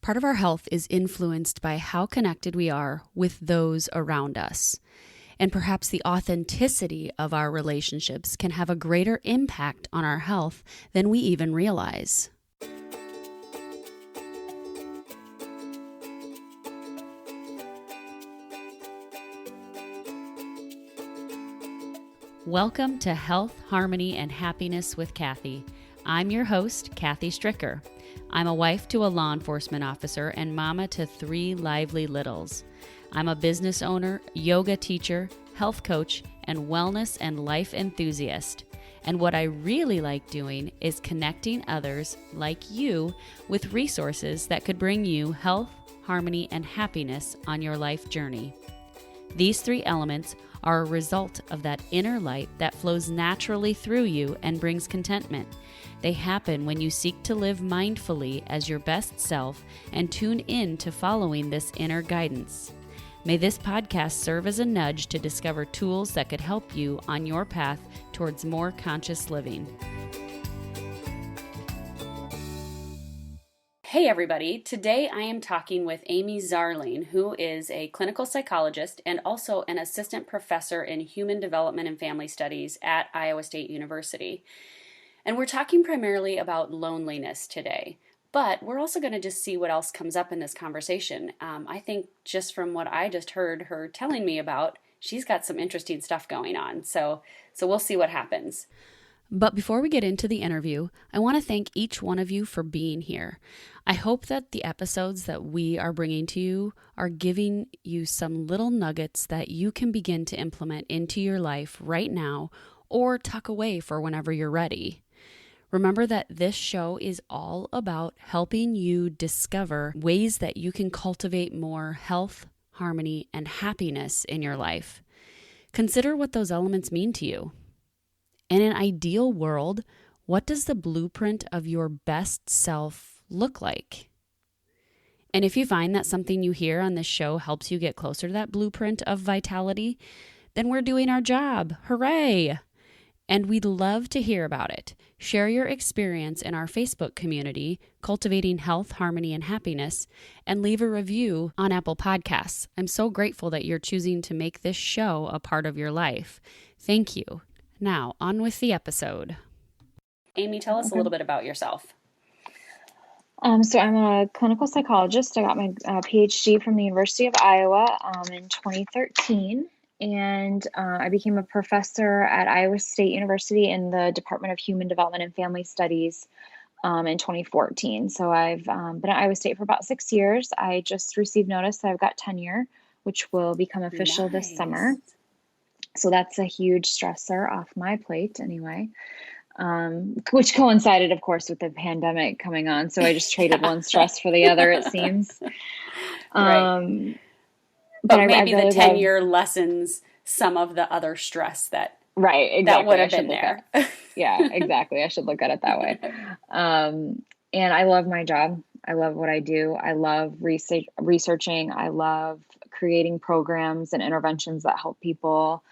Part of our health is influenced by how connected we are with those around us. And perhaps the authenticity of our relationships can have a greater impact on our health than we even realize. Welcome to Health, Harmony, and Happiness with Kathy. I'm your host, Kathy Stricker. I'm a wife to a law enforcement officer and mama to 3 lively littles. I'm a business owner, yoga teacher, health coach, and wellness and life enthusiast. And what I really like doing is connecting others like you with resources that could bring you health, harmony, and happiness on your life journey. These 3 elements are a result of that inner light that flows naturally through you and brings contentment. They happen when you seek to live mindfully as your best self and tune in to following this inner guidance. May this podcast serve as a nudge to discover tools that could help you on your path towards more conscious living. Hey everybody, today I am talking with Amie Zarling, who is a clinical psychologist and also an assistant professor in human development and family studies at Iowa State University. And we're talking primarily about loneliness today, but we're also going to just see what else comes up in this conversation. I think just from what I just heard her telling me about, she's got some interesting stuff going on. So we'll see what happens. But before we get into the interview, I want to thank each one of you for being here. I hope that the episodes that we are bringing to you are giving you some little nuggets that you can begin to implement into your life right now or tuck away for whenever you're ready. Remember that this show is all about helping you discover ways that you can cultivate more health, harmony, and happiness in your life. Consider what those elements mean to you. In an ideal world, what does the blueprint of your best self look like? And if you find that something you hear on this show helps you get closer to that blueprint of vitality, then we're doing our job. Hooray! And we'd love to hear about it. Share your experience in our Facebook community, Cultivating Health, Harmony, and Happiness, and leave a review on Apple Podcasts. I'm so grateful that you're choosing to make this show a part of your life. Thank you. Now, on with the episode. Amie, tell us a little bit about yourself. So I'm a clinical psychologist. I got my PhD from the University of Iowa in 2013, and I became a professor at Iowa State University in the Department of Human Development and Family Studies in 2014. So I've been at Iowa State for about 6 years. I just received notice that I've got tenure, which will become official this summer. So that's a huge stressor off my plate anyway, which coincided, of course, with the pandemic coming on. So I just traded one stress for the other, it seems. Right. But maybe the tenure lessens some of the other stress that, right, exactly. That would have been there. Yeah, exactly. I should look at it that way. And I love my job. I love what I do. I love researching. I love creating programs and interventions that help people.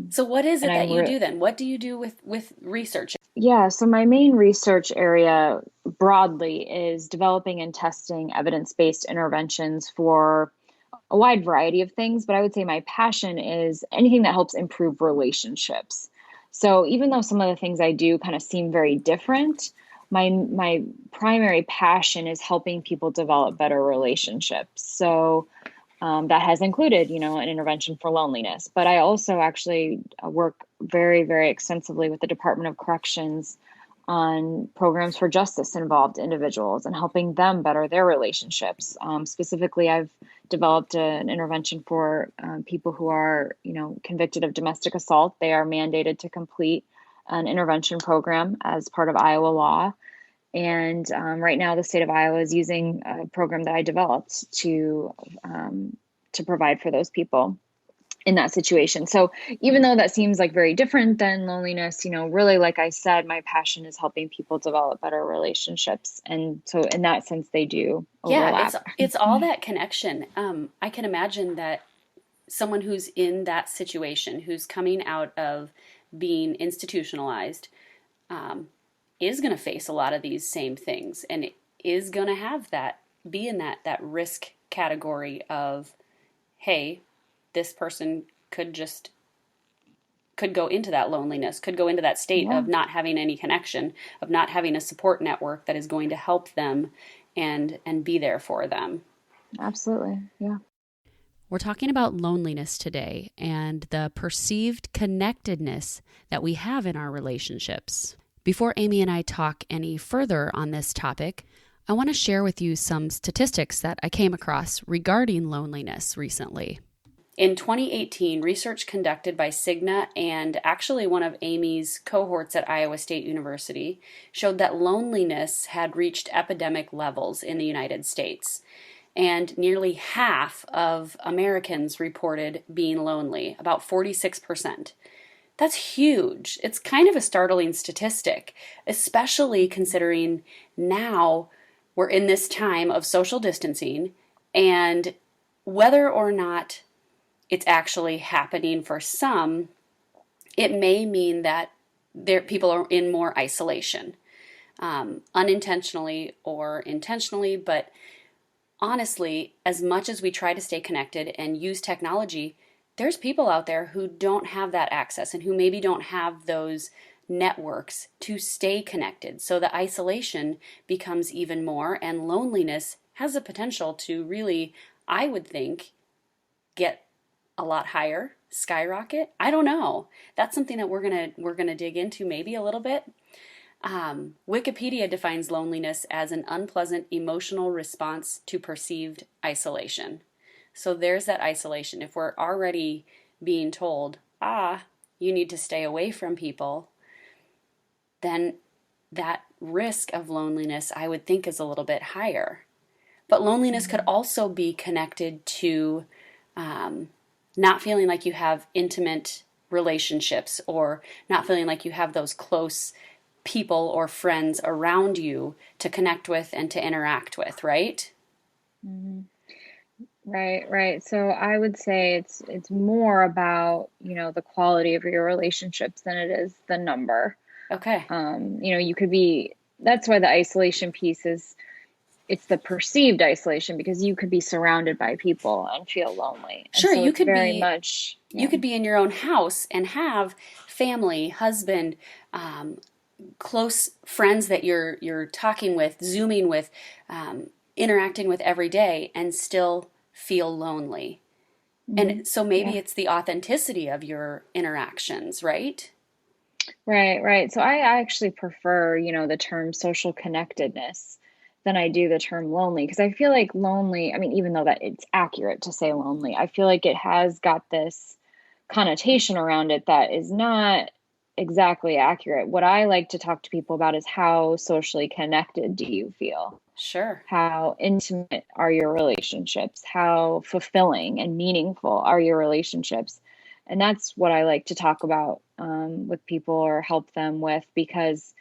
So what is it that you do then? What do you do with research? Yeah, so my main research area broadly is developing and testing evidence-based interventions for a wide variety of things, but I would say my passion is anything that helps improve relationships. So even though some of the things I do kind of seem very different, my primary passion is helping people develop better relationships. So that has included, an intervention for loneliness. But I also actually work very, very extensively with the Department of Corrections on programs for justice-involved individuals and helping them better their relationships. Specifically, I've developed an intervention for people who are, convicted of domestic assault. They are mandated to complete an intervention program as part of Iowa law. And right now, the state of Iowa is using a program that I developed to provide for those people in that situation. So even though that seems like very different than loneliness, really, like I said, my passion is helping people develop better relationships. And so in that sense, they do overlap. Yeah, it's all that connection. I can imagine that someone who's in that situation, who's coming out of being institutionalized, is going to face a lot of these same things and is going to have that be in that risk category of, hey, this person could go into that loneliness, could go into that state Yeah, of not having any connection, of not having a support network that is going to help them and be there for them. absolutely. Yeah. We're talking about loneliness today and the perceived connectedness that we have in our relationships. Before Amie and I talk any further on this topic, I want to share with you some statistics that I came across regarding loneliness recently. In 2018, research conducted by Cigna and actually one of Amie's cohorts at Iowa State University showed that loneliness had reached epidemic levels in the United States. And nearly half of Americans reported being lonely, about 46%. That's huge. It's kind of a startling statistic, especially considering now we're in this time of social distancing, and whether or not it's actually happening for some, it may mean that people are in more isolation, unintentionally or intentionally. But honestly, as much as we try to stay connected and use technology, there's people out there who don't have that access and who maybe don't have those networks to stay connected. So the isolation becomes even more, and loneliness has the potential to really, I would think, get a lot higher, skyrocket. I don't know. That's something that we're gonna dig into maybe a little bit. Wikipedia defines loneliness as an unpleasant emotional response to perceived isolation. So there's that isolation. If we're already being told, you need to stay away from people, then that risk of loneliness, I would think, is a little bit higher. But loneliness could also be connected to not feeling like you have intimate relationships, or not feeling like you have those close people or friends around you to connect with and to interact with, right? Mm-hmm. Right, right. So I would say it's more about, the quality of your relationships than it is the number. Okay. You could be, that's why the isolation piece is, it's the perceived isolation, because you could be surrounded by people and feel lonely. And Sure, so you it's could very be much, you yeah. could be in your own house and have family, husband, close friends that you're talking with, zooming with, interacting with every day, and still feel lonely. Hmm. And so maybe Yeah. it's the authenticity of your interactions, right? Right, right. So I actually prefer, the term social connectedness than I do the term lonely, because I feel like lonely, I mean, even though that it's accurate to say lonely, I feel like it has got this connotation around it that is not exactly accurate. What I like to talk to people about is, how socially connected do you feel? Sure. How intimate are your relationships? How fulfilling and meaningful are your relationships? And that's what I like to talk about with people, or help them with, because,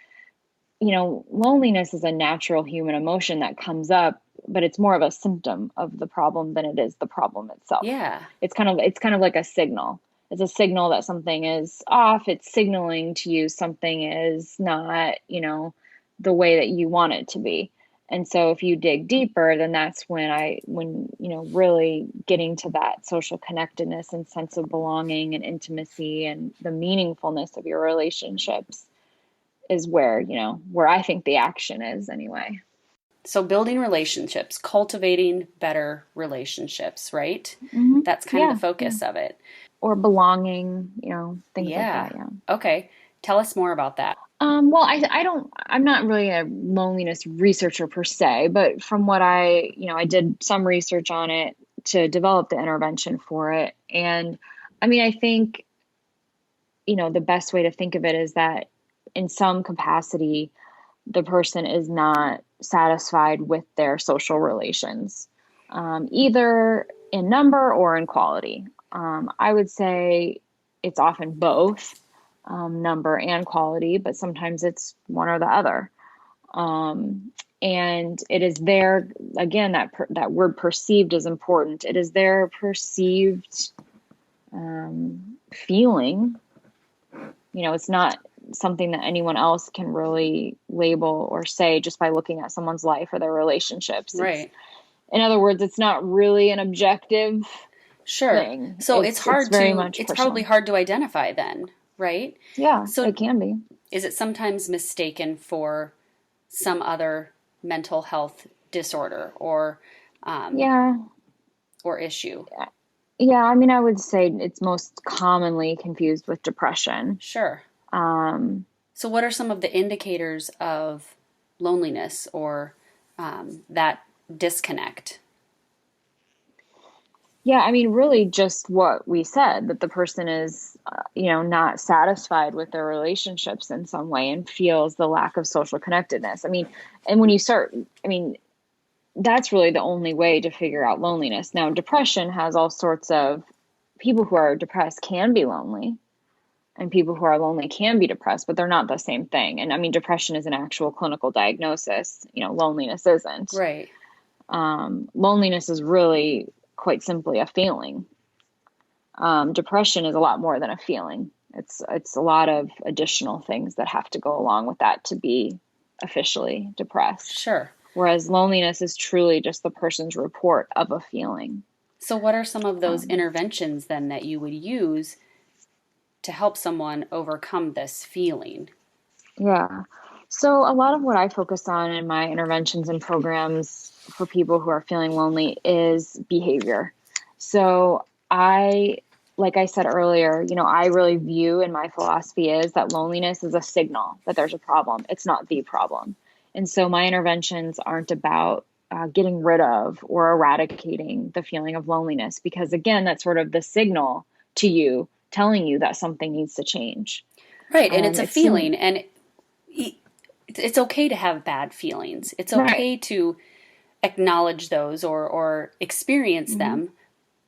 loneliness is a natural human emotion that comes up, but it's more of a symptom of the problem than it is the problem itself. Yeah. It's kind of like a signal. It's a signal that something is off. It's signaling to you something is not, the way that you want it to be. And so if you dig deeper, then that's when really getting to that social connectedness and sense of belonging and intimacy and the meaningfulness of your relationships is where I think the action is anyway. So building relationships, cultivating better relationships, right? Hmm. That's kind of the Yeah, yeah. focus of it. Or belonging, things like Yeah. that. Yeah. Okay. Tell us more about that. Well, I'm not really a loneliness researcher per se, but from what I did some research on it to develop the intervention for it. And I mean, I think, the best way to think of it is that in some capacity, the person is not satisfied with their social relations, either in number or in quality. I would say it's often both, number and quality, but sometimes it's one or the other. And it is their, again, that word perceived is important. It is their perceived feeling. It's not something that anyone else can really label or say just by looking at someone's life or their relationships. Right. in other words, it's not really an objective Sure. thing. So It's very much it's probably personal. hard to identify then, right? Yeah, So it can be. is it sometimes mistaken for some other mental health disorder um, Yeah. or issue? Yeah, I mean, I would say it's most commonly confused with depression. Sure. Um, So what are some of the indicators of loneliness or that disconnect? yeah, I mean, really just what we said, that the person is, not satisfied with their relationships in some way and feels the lack of social connectedness. I mean, and when you start, I mean, that's really the only way to figure out loneliness. Now, depression has all sorts of people who are depressed can be lonely, and people who are lonely can be depressed, but they're not the same thing. And I mean, depression is an actual clinical diagnosis, loneliness isn't. Right. Loneliness is really quite simply a feeling. Depression is a lot more than a feeling. It's a lot of additional things that have to go along with that to be officially depressed. Sure. Whereas loneliness is truly just the person's report of a feeling. So what are some of those Um, interventions then that you would use to help someone overcome this feeling? yeah. So a lot of what I focus on in my interventions and programs for people who are feeling lonely is behavior. So like I said earlier, I really view, and my philosophy is that loneliness is a signal that there's a problem. It's not the problem. And so my interventions aren't about getting rid of or eradicating the feeling of loneliness, because again, that's sort of the signal to you telling you that something needs to change. Right, and it's a It's sim- feeling, and it's okay to have bad feelings. It's right. okay to acknowledge those or experience Mhm. them,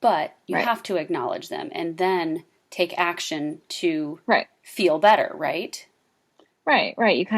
but you Right. have to acknowledge them and then take action to Right. feel better, right? Right. Right.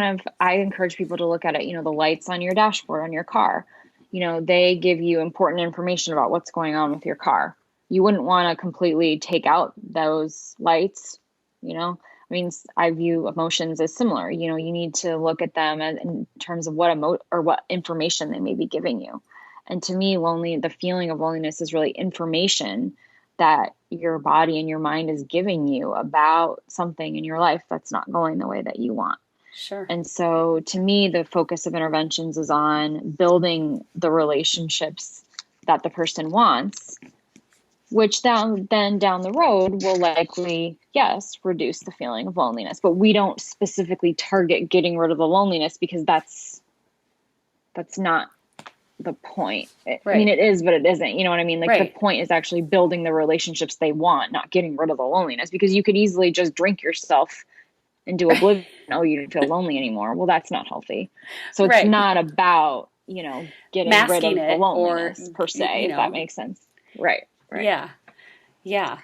I encourage people to look at it, the lights on your dashboard on your car, they give you important information about what's going on with your car. You wouldn't want to completely take out those lights, you know. I mean, I view emotions as similar. You need to look at them in terms of what information they may be giving you. And to me, the feeling of loneliness is really information that your body and your mind is giving you about something in your life that's not going the way that you want. Sure. And so to me, the focus of interventions is on building the relationships that the person wants, which then down the road will likely, yes, reduce the feeling of loneliness. But we don't specifically target getting rid of the loneliness, because that's not the point. I mean, Right. it is, but it isn't. You know what I mean? Like, the Right. point is actually building the relationships they want, not getting rid of the loneliness, because you could easily just drink yourself into oblivion. Oh, you don't feel lonely anymore. Well, that's not healthy. So it's Right. not about, getting rid Masking of the it or, loneliness per se, if that makes sense. Right, right. yeah. Yeah.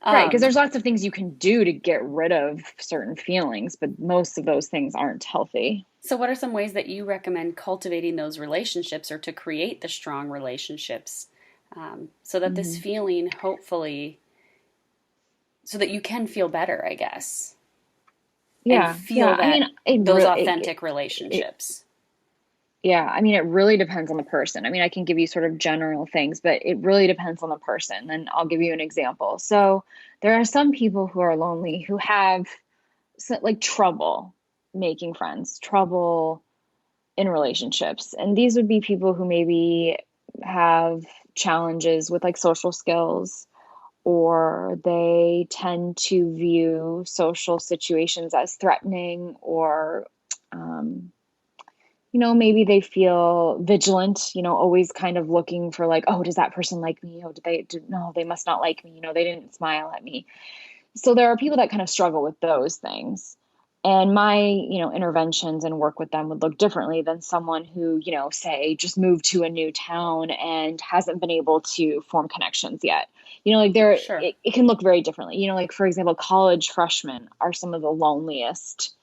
Right, because Um, there's lots of things you can do to get rid of certain feelings, but most of those things aren't healthy. so what are some ways that you recommend cultivating those relationships or to create the strong relationships so that this Hmm. feeling hopefully so that you can feel better, I guess, and Yeah, feel yeah. I mean, that those authentic relationships. yeah, I mean, it really depends on the person. I mean, I can give you sort of general things, but it really depends on the person. And I'll give you an example. So there are some people who are lonely who have like trouble making friends, trouble in relationships. And these would be people who maybe have challenges with like social skills, or they tend to view social situations as threatening, or um, maybe they feel vigilant, always kind of looking for like, oh, does that person like me? Oh, no, they must not like me. They didn't smile at me. So there are people that kind of struggle with those things. And my, interventions and work with them would look differently than someone who, say just moved to a new town and hasn't been able to form connections yet. Like Sure. it can look very differently. Like, for example, college freshmen are some of the loneliest,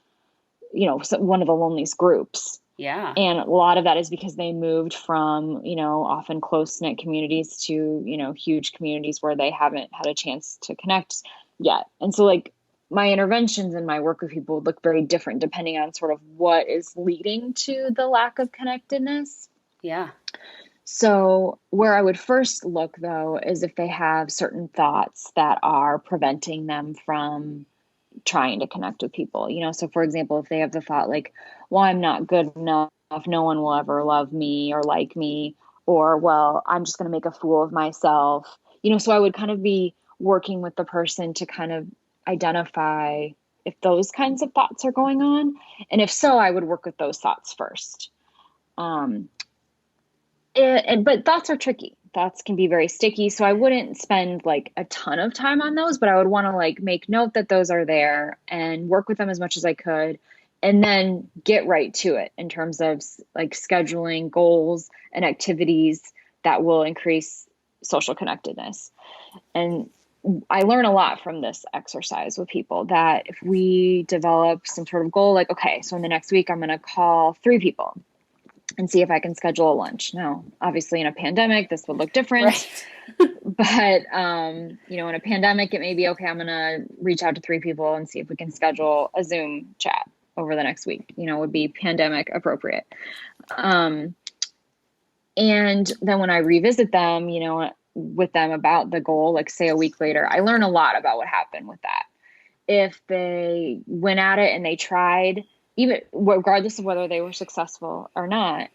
one of the loneliest groups. Yeah. And a lot of that is because they moved from, often close knit communities to, huge communities where they haven't had a chance to connect yet. And so, like, my interventions and my work with people would look very different depending on sort of what is leading to the lack of connectedness. Yeah. So where I would first look though is if they have certain thoughts that are preventing them from trying to connect with people. So for example, if they have the thought like, well, I'm not good enough, no one will ever love me or like me, or well, I'm just going to make a fool of myself. So I would kind of be working with the person to kind of identify if those kinds of thoughts are going on. And if so, I would work with those thoughts first. Um, but thoughts are tricky. Thoughts can be very sticky. So I wouldn't spend like a ton of time on those, but I would want to like make note that those are there and work with them as much as I could. And then get right to it in terms of like scheduling goals and activities that will increase social connectedness. And I learn a lot from this exercise with people that if we develop some sort of goal, like, okay, so in the next week, I'm going to call 3 people and see if I can schedule a lunch. Now, obviously in a pandemic, this would look different, Right. but, in a pandemic, it may be, okay, I'm going to reach out to 3 people and see if we can schedule a Zoom chat over the next week, would be pandemic appropriate. And then when I revisit them, with them about the goal, like say a week later, I learn a lot about what happened with that. If they went at it and they tried, even regardless of whether they were successful or not,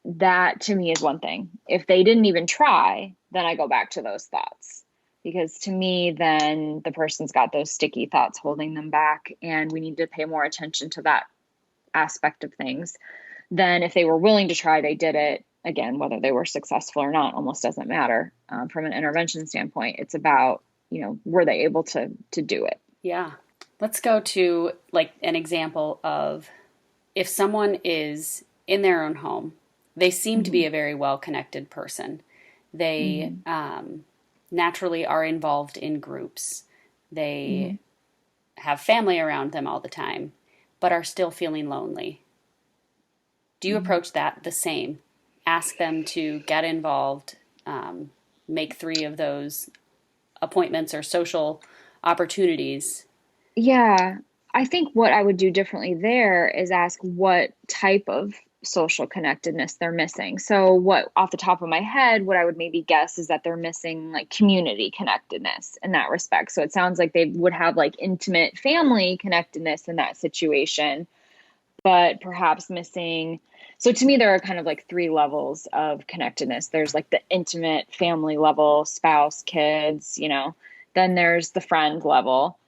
that to me is one thing. If they didn't even try, then I go back to those thoughts, because to me, then the person's got those sticky thoughts holding them back, and we need to pay more attention to that aspect of things. Then if they were willing to try, they did it. Again, whether they were successful or not almost doesn't matter. From an intervention standpoint, it's about, were they able to do it? Yeah. Let's go to like an example of if someone is in their own home, they seem to Mm-hmm. be a very well connected person. They Mm-hmm. naturally are involved in groups. Mm-hmm. They have family around them all the time, but are still feeling lonely. Do you Mm-hmm. approach that the same? Ask them to get involved, make 3 of those appointments or social opportunities. Yeah, I think what I would do differently there is ask what type of social connectedness they're missing. So, what off the top of my head, what I would maybe guess is that they're missing like community connectedness in that respect. So, it sounds like they would have like intimate family connectedness in that situation, but perhaps missing. So, to me, there are kind of like 3 levels of connectedness. There's like the intimate family level, spouse, kids, then there's the friend level.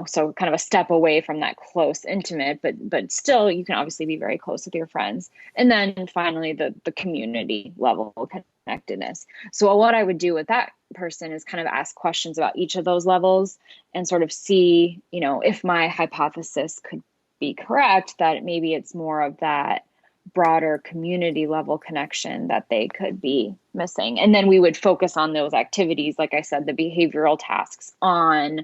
So kind of a step away from that close intimate, but still you can obviously be very close with your friends. And then finally the community level connectedness. So what I would do with that person is kind of ask questions about each of those levels and sort of see, if my hypothesis could be correct, that maybe it's more of that broader community level connection that they could be missing. And then we would focus on those activities, like I said, the behavioral tasks on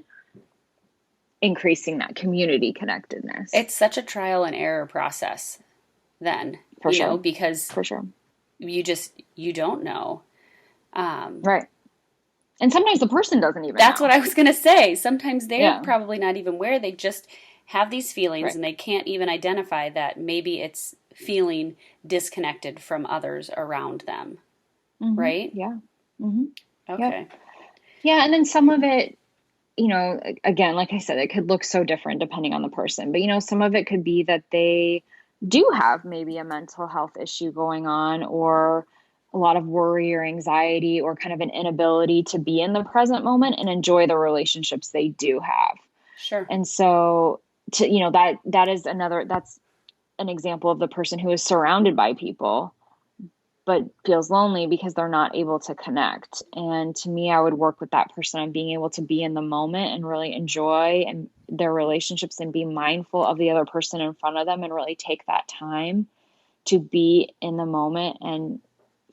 increasing that community connectedness. It's such a trial and error process then, For sure. because For sure. you don't know. Right. And sometimes the person doesn't even That's know. what I was going to say. Sometimes they're Yeah. probably not even aware. They just have these feelings Right. and they can't even identify that maybe it's feeling disconnected from others around them. Mm-hmm. Right? Yeah. Mm-hmm. Yep. Okay. Yeah. And then some of it, again, like I said, it could look so different depending on the person, but some of it could be that they do have maybe a mental health issue going on, or a lot of worry or anxiety, or kind of an inability to be in the present moment and enjoy the relationships they do have. Sure. And so that's an example of the person who is surrounded by people but feels lonely because they're not able to connect. And to me, I would work with that person on being able to be in the moment and really enjoy and their relationships and be mindful of the other person in front of them and really take that time to be in the moment and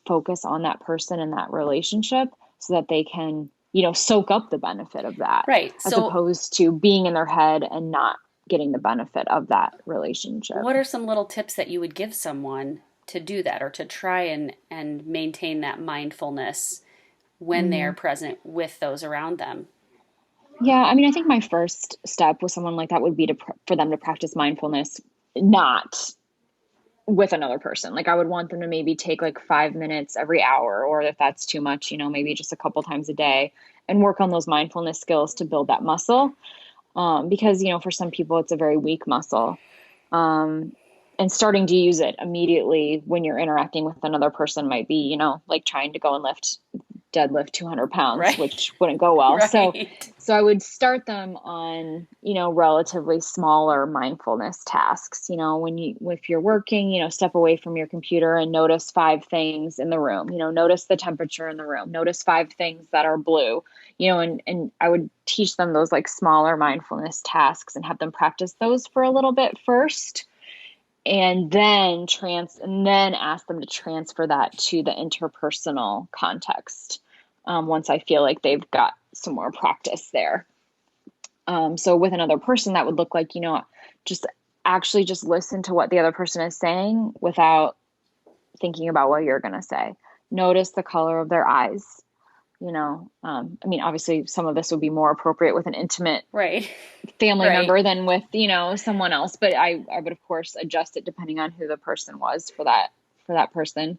focus on that person and that relationship so that they can, soak up the benefit of that, Right. as So, opposed to being in their head and not getting the benefit of that relationship. what are some little tips that you would give someone to do that or to try and maintain that mindfulness when they're Mm-hmm. present with those around them? Yeah, I mean, I think my first step with someone like that would be for them to practice mindfulness, not with another person. Like I would want them to maybe take like 5 minutes every hour, or if that's too much, maybe just a couple times a day, and work on those mindfulness skills to build that muscle. Because, for some people, it's a very weak muscle. And starting to use it immediately when you're interacting with another person might be, like trying to go and deadlift 200 pounds, Right. which wouldn't go well. Right. So I would start them on, relatively smaller mindfulness tasks. If you're working, step away from your computer and notice 5 things in the room, notice the temperature in the room, notice 5 things that are blue, and I would teach them those like smaller mindfulness tasks and have them practice those for a little bit first. And then ask them to transfer that to the interpersonal context. Once I feel like they've got some more practice there. So with another person, that would look like, just listen to what the other person is saying without thinking about what you're going to say. Notice the color of their eyes. Obviously some of this would be more appropriate with an intimate Right. family Right. member than with, someone else. But I would of course adjust it depending on who the person was for that person.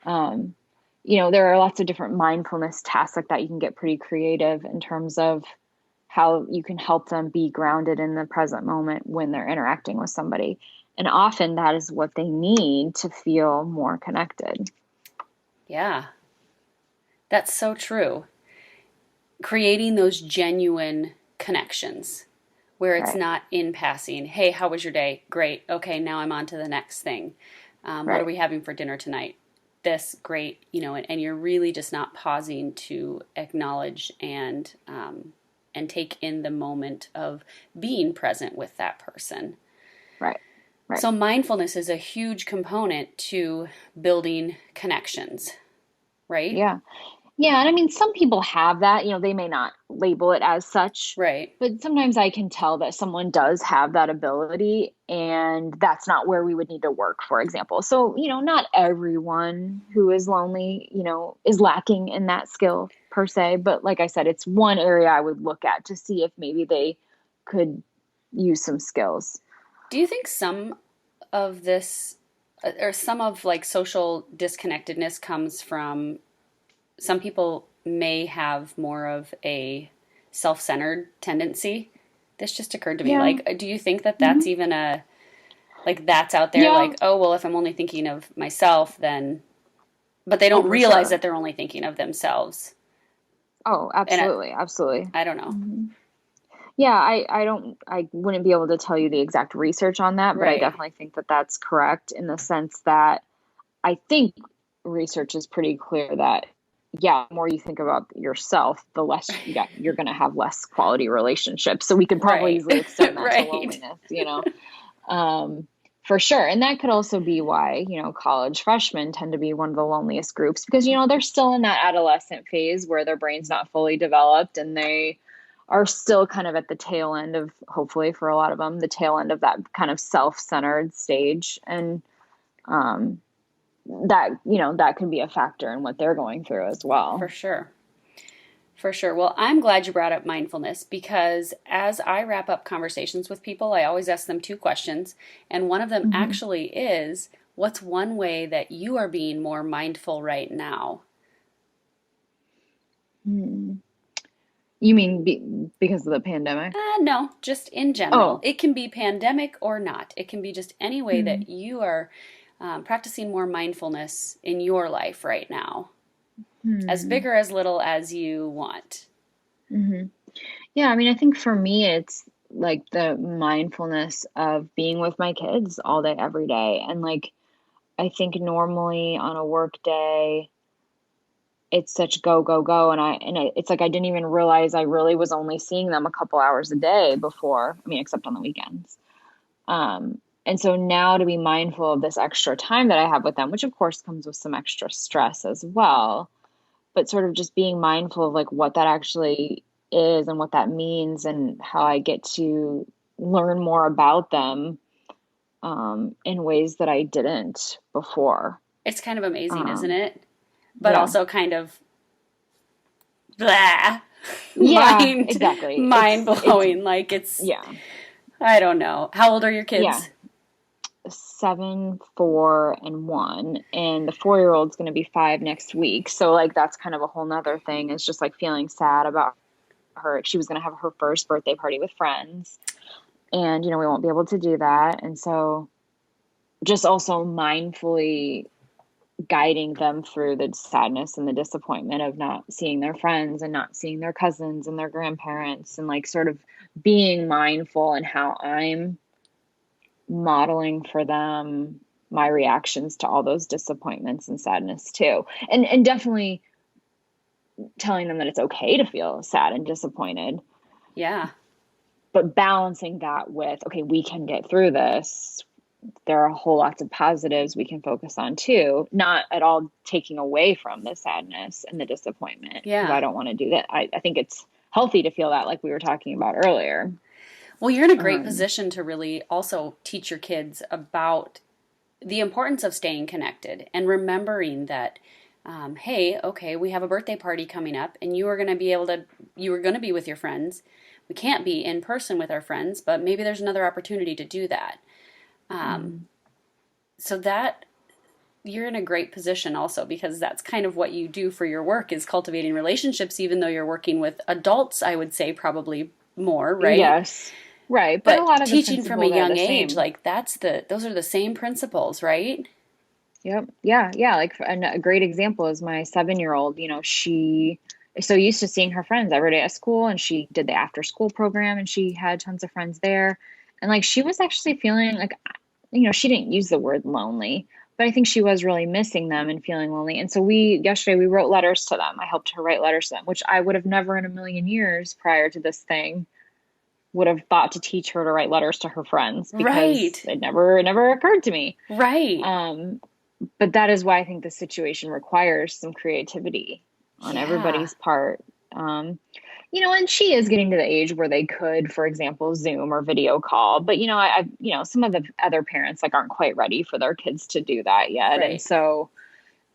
There are lots of different mindfulness tasks like that. You can get pretty creative in terms of how you can help them be grounded in the present moment when they're interacting with somebody. And often that is what they need to feel more connected. Yeah. That's so true. Creating those genuine connections where it's Right. not in passing. Hey, how was your day? Great. Okay, now I'm on to the next thing. What are Right. we having for dinner tonight? This, great. And you're really just not pausing to acknowledge and take in the moment of being present with that person. Right. Right. So mindfulness is a huge component to building connections, right? Yeah. Yeah. And some people have that, they may not label it as such, Right. but sometimes I can tell that someone does have that ability, and that's not where we would need to work, for example. So, not everyone who is lonely, is lacking in that skill per se. But like I said, it's one area I would look at to see if maybe they could use some skills. Do you think some of this or some of like social disconnectedness comes from some people may have more of a self-centered tendency? This just occurred to me. Yeah. Like, do you think that that's Hmm. even like that's out there? Yeah. Like, oh, well, if I'm only thinking of myself, then, but they Oh, don't for realize sure. that they're only thinking of themselves. Oh, And absolutely. Absolutely. I don't know. Hmm. Yeah, I wouldn't be able to tell you the exact research on that, but I Right. definitely think that that's correct in the sense that I think research is pretty clear that, yeah, the more you think about yourself, the less you're going to have less quality relationships. So we could probably Right. easily extend that to Right. loneliness, um, for sure. And that could also be why, college freshmen tend to be one of the loneliest groups because, they're still in that adolescent phase where their brain's not fully developed, and they are still kind of at the tail end of, hopefully for a lot of them, the tail end of that kind of self-centered stage. And, um, that could be a factor in what they're going through as For well. sure. For sure. Well, I'm glad you brought up mindfulness because as I wrap up conversations with people, I always ask them two questions. And one of them Hmm. actually is, what's one way that you are being more mindful right now? Hmm. You mean because of the pandemic? No, just in general. Oh. It can be pandemic or not. It can be just any way Hmm. that you are practicing more mindfulness in your life right now, as Hmm. big or as little as you want. Hmm. Yeah, I think for me, it's like the mindfulness of being with my kids all day, every day. And like, I think normally on a work day, it's such go, go, go. It's like I didn't even realize I really was only seeing them a couple hours a day before. Except on the weekends. And so now to be mindful of this extra time that I have with them, which of course comes with some extra stress as well, but sort of just being mindful of like what that actually is and what that means and how I get to learn more about them in ways that I didn't before. It's kind of amazing, isn't Um, it? But yeah. also kind of blah, Yeah, mind exactly. mind It's blowing. Like it's yeah. I don't know. How old are your Yeah. kids? 7, 4, and 1, and the 4-year-old's going to be 5 next week. So like that's kind of a whole nother thing. It's just like feeling sad about her. She was going to have her first birthday party with friends, and we won't be able to do that. And so just also mindfully guiding them through the sadness and the disappointment of not seeing their friends and not seeing their cousins and their grandparents, and like sort of being mindful in how I'm modeling for them my reactions to all those disappointments and sadness too. And definitely telling them that it's okay to feel sad and disappointed. Yeah. But balancing that with, okay, we can get through this. There are a whole lots of positives we can focus on too, not at all taking away from the sadness and the disappointment, because Yeah. I don't want to do that. I think it's healthy to feel that, like we were talking about earlier. Well, you're in a great position to really also teach your kids about the importance of staying connected and remembering that, hey, okay, we have a birthday party coming up, and you are going to be with your friends. We can't be in person with our friends, but maybe there's another opportunity to do that. So that you're in a great position also, because that's kind of what you do for your work, is cultivating relationships, even though you're working with adults, I would say probably more, right? Yes. Right. But a But lot of the teaching from a principles are young the age, same. like those are the same principles, right? Yep. Yeah. Yeah. Like a great example is my 7-year-old. She is so used to seeing her friends every day at school, and she did the after school program, and she had tons of friends there. And like she was actually feeling like, she didn't use the word lonely, but I think she was really missing them and feeling lonely. And so yesterday we wrote letters to them. I helped her write letters to them, which I would have never in a million years prior to this thing would have thought to teach her to write letters to her friends, because Right. it never occurred to me. Right. Um, but that is why I think the situation requires some creativity on Yeah. everybody's part. And she is getting to the age where they could, for example, Zoom or video call. But some of the other parents like aren't quite ready for their kids to do that yet, and Right. so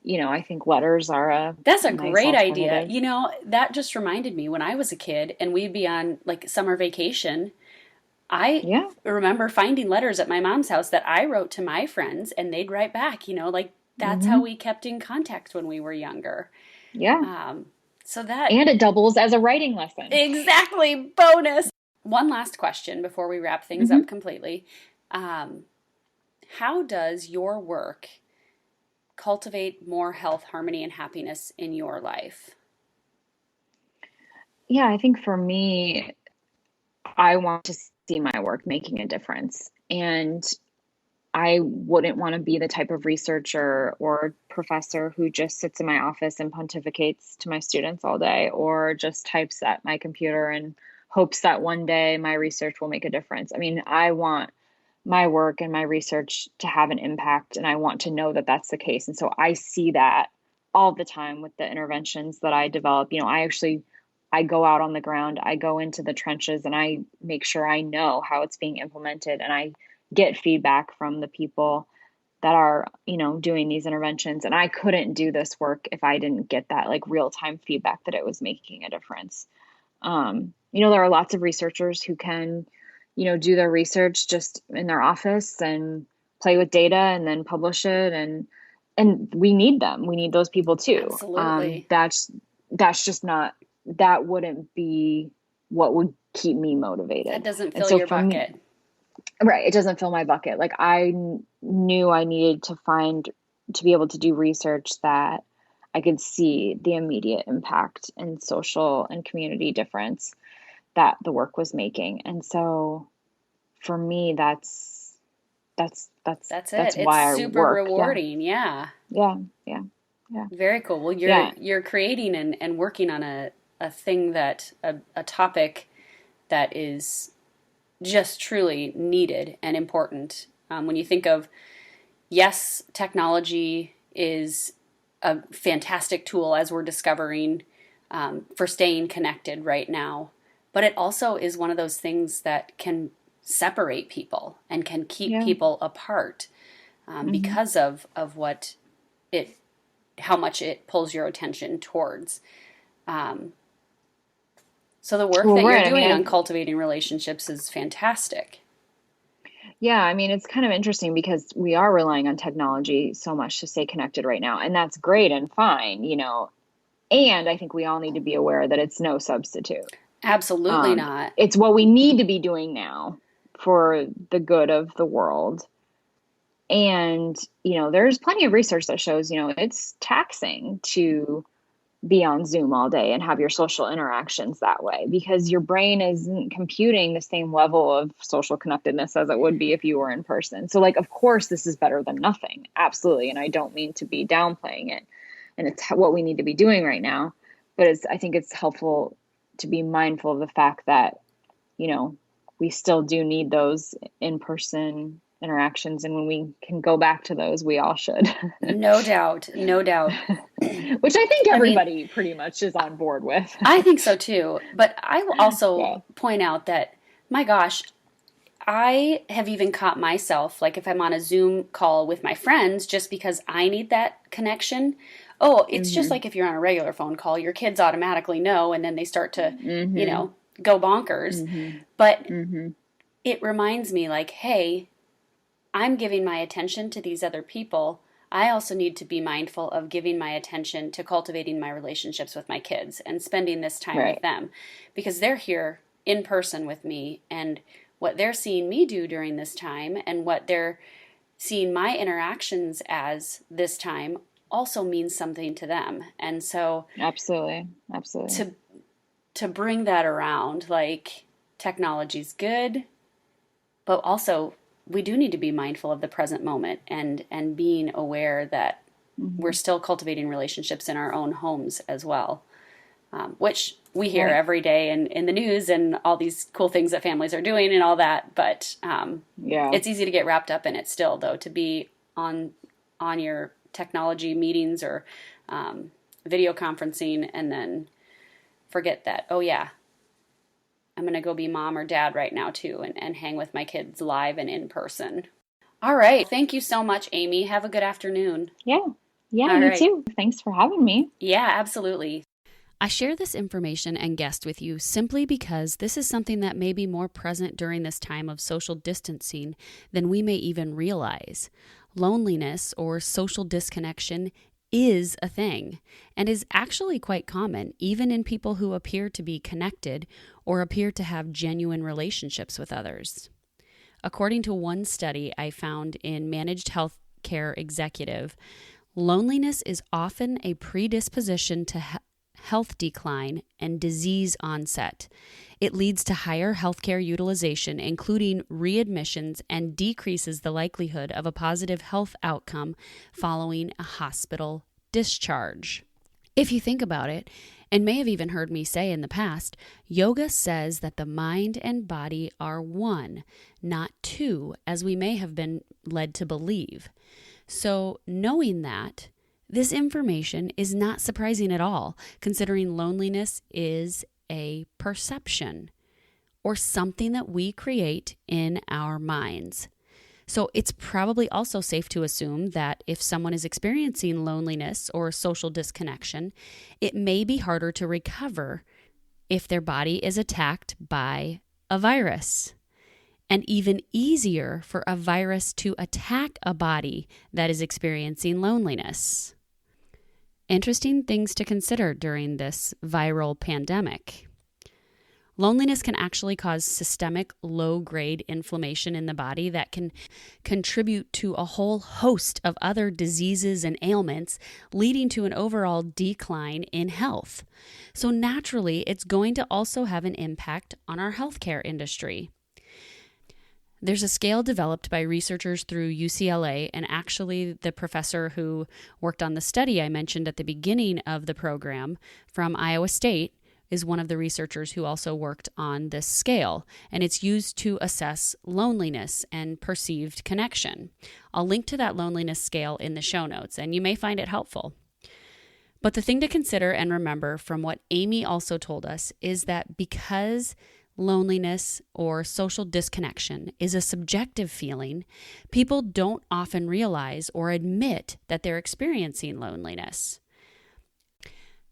I think letters are a That's a nice great idea. alternative. That just reminded me when I was a kid and we'd be on like summer vacation. I Yeah. remember finding letters at my mom's house that I wrote to my friends and they'd write back, like that's how Hmm. we kept in contact when we were younger. Yeah. Um, so that And it doubles as a writing lesson. exactly bonus. One last question before we wrap things Hmm. up completely. Um, how does your work cultivate more health, harmony, and happiness in your life? Yeah, I think for me, I want to see my work making a difference. And I wouldn't want to be the type of researcher or professor who just sits in my office and pontificates to my students all day, or just types at my computer and hopes that one day my research will make a difference. I mean, I want my work and my research to have an impact, and I want to know that that's the case. And so I see that all the time with the interventions that I develop. I go out on the ground, I go into the trenches, and I make sure I know how it's being implemented, and I get feedback from the people that are, doing these interventions. And I couldn't do this work if I didn't get that like real time feedback that it was making a difference. There are lots of researchers who can, do their research just in their office and play with data and then publish it. And we need them. We need those people too. Absolutely. That's just not, that wouldn't be what would keep me That motivated. doesn't And fill so your for me, bucket. right, it doesn't fill my bucket. Like knew I needed to be able to do research that I could see the immediate impact and social and community difference that the work was making. And so for me, That's it. that's It's why I super work. Yeah. rewarding. Yeah. Yeah. Yeah. Yeah. Very cool. Well, you're Yeah. you're creating and working on a thing a topic that is just truly needed and important. When you think of, yes, technology is a fantastic tool as we're discovering for staying connected right now, but it also is one of those things that can separate people and can keep Yeah. people apart Hmm. because of it, how much it pulls your attention towards. Um, so the work Well, that you're right. I mean, doing on cultivating relationships is fantastic. Yeah, I mean, it's kind of interesting because we are relying on technology so much to stay connected right now, and that's great and fine, And I think we all need to be aware that it's no substitute. Absolutely not. It's what we need to be doing now for the good of the world. And, there's plenty of research that shows, it's taxing to be on Zoom all day and have your social interactions that way because your brain isn't computing the same level of social connectedness as it would be if you were in person. So, like, of course, this is better than nothing. Absolutely. And I don't mean to be downplaying it. And it's what we need to be doing right now. But I think it's helpful to be mindful of the fact that, we still do need those in-person interactions. And when we can go back to those, we all should. No doubt. No doubt. Which I think everybody pretty much is on board with. I think so too. But I will also Yeah. point out that, my gosh, I have even caught myself, like if I'm on a Zoom call with my friends, just because I need that connection. Oh, it's just like if you're on a regular phone call, your kids automatically know, and then they start to, go bonkers. But it reminds me like, hey, I'm giving my attention to these other people. I also need to be mindful of giving my attention to cultivating my relationships with my kids and spending this time with them because they're here in person with me, and what they're seeing me do during this time and what they're seeing my interactions as this time also means something to them. And so Absolutely. to bring that around, like, technology's good, but also we do need to be mindful of the present moment and being aware that we're still cultivating relationships in our own homes as well, which we hear every day in the news and all these cool things that families are doing and all that. But it's easy to get wrapped up in it still, though, to be on your technology meetings or video conferencing and then forget that, oh yeah, I'm going to go be mom or dad right now too and hang with my kids live and in person. All right. Thank you so much, Amie. Have a good afternoon. Yeah. Yeah, All you right. too. Thanks for having me. Yeah, absolutely. I share this information and guest with you simply because this is something that may be more present during this time of social distancing than we may even realize. Loneliness or social disconnection is a thing and is actually quite common, even in people who appear to be connected or appear to have genuine relationships with others. According to one study I found in Managed Healthcare Executive, loneliness is often a predisposition to health decline and disease onset. It leads to higher healthcare utilization, including readmissions, and decreases the likelihood of a positive health outcome following a hospital discharge. If you think about it, and may have even heard me say in the past, yoga says that the mind and body are one, not two, as we may have been led to believe. So knowing that, this information is not surprising at all, considering loneliness is a perception or something that we create in our minds. So it's probably also safe to assume that if someone is experiencing loneliness or social disconnection, it may be harder to recover if their body is attacked by a virus, and even easier for a virus to attack a body that is experiencing loneliness. Interesting things to consider during this viral pandemic. Loneliness can actually cause systemic low-grade inflammation in the body that can contribute to a whole host of other diseases and ailments, leading to an overall decline in health. So naturally, it's going to also have an impact on our healthcare industry. There's a scale developed by researchers through UCLA, and actually the professor who worked on the study I mentioned at the beginning of the program from Iowa State is one of the researchers who also worked on this scale, and it's used to assess loneliness and perceived connection. I'll link to that loneliness scale in the show notes, and you may find it helpful. But the thing to consider and remember from what Amie also told us is that because loneliness or social disconnection is a subjective feeling, people don't often realize or admit that they're experiencing loneliness.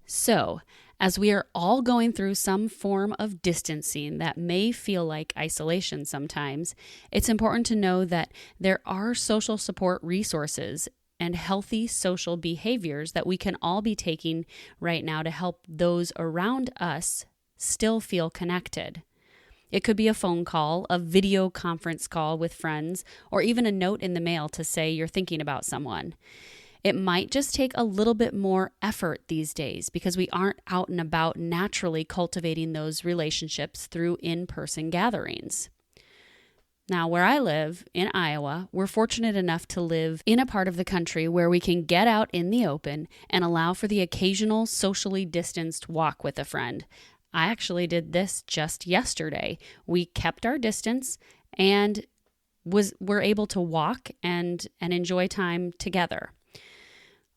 So, As we are all going through some form of distancing that may feel like isolation sometimes, it's important to know that there are social support resources and healthy social behaviors that we can all be taking right now to help those around us still feel connected. It could be a phone call, a video conference call with friends, or even a note in the mail to say you're thinking about someone. It might just take a little bit more effort these days because we aren't out and about naturally cultivating those relationships through in-person gatherings. Now, where I live in Iowa, we're fortunate enough to live in a part of the country where we can get out in the open and allow for the occasional socially distanced walk with a friend. I actually did this just yesterday. We kept our distance and were able to walk and enjoy time together.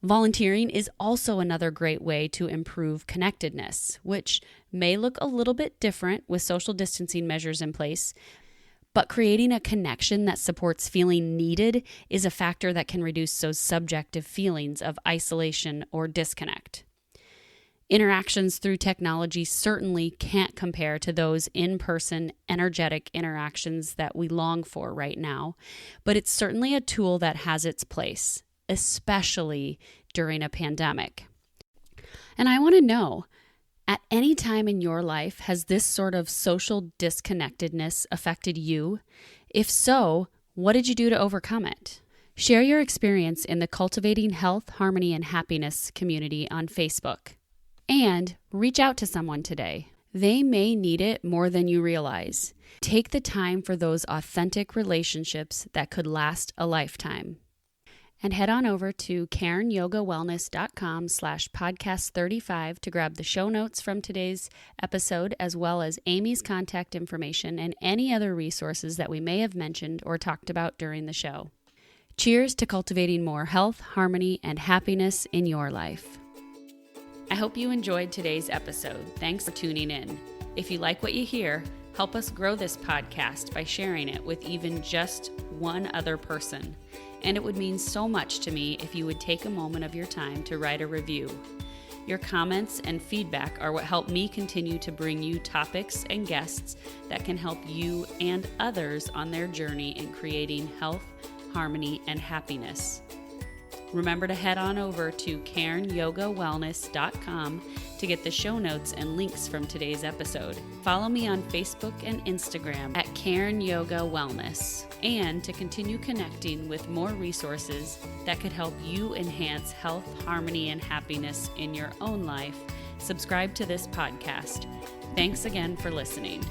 Volunteering is also another great way to improve connectedness, which may look a little bit different with social distancing measures in place, but creating a connection that supports feeling needed is a factor that can reduce those subjective feelings of isolation or disconnect. Interactions through technology certainly can't compare to those in-person, energetic interactions that we long for right now, but it's certainly a tool that has its place, especially during a pandemic. And I want to know, at any time in your life, has this sort of social disconnectedness affected you? If so, what did you do to overcome it? Share your experience in the Cultivating Health, Harmony, and Happiness community on Facebook. And reach out to someone today. They may need it more than you realize. Take the time for those authentic relationships that could last a lifetime. And head on over to KarenYogaWellness.com/podcast35 to grab the show notes from today's episode, as well as Amie's contact information and any other resources that we may have mentioned or talked about during the show. Cheers to cultivating more health, harmony, and happiness in your life. I hope you enjoyed today's episode. Thanks for tuning in. If you like what you hear, help us grow this podcast by sharing it with even just one other person. And it would mean so much to me if you would take a moment of your time to write a review. Your comments and feedback are what help me continue to bring you topics and guests that can help you and others on their journey in creating health, harmony, and happiness. Remember to head on over to KarenYogaWellness.com to get the show notes and links from today's episode. Follow me on Facebook and Instagram at Karen Yoga Wellness, and to continue connecting with more resources that could help you enhance health, harmony, and happiness in your own life, subscribe to this podcast. Thanks again for listening.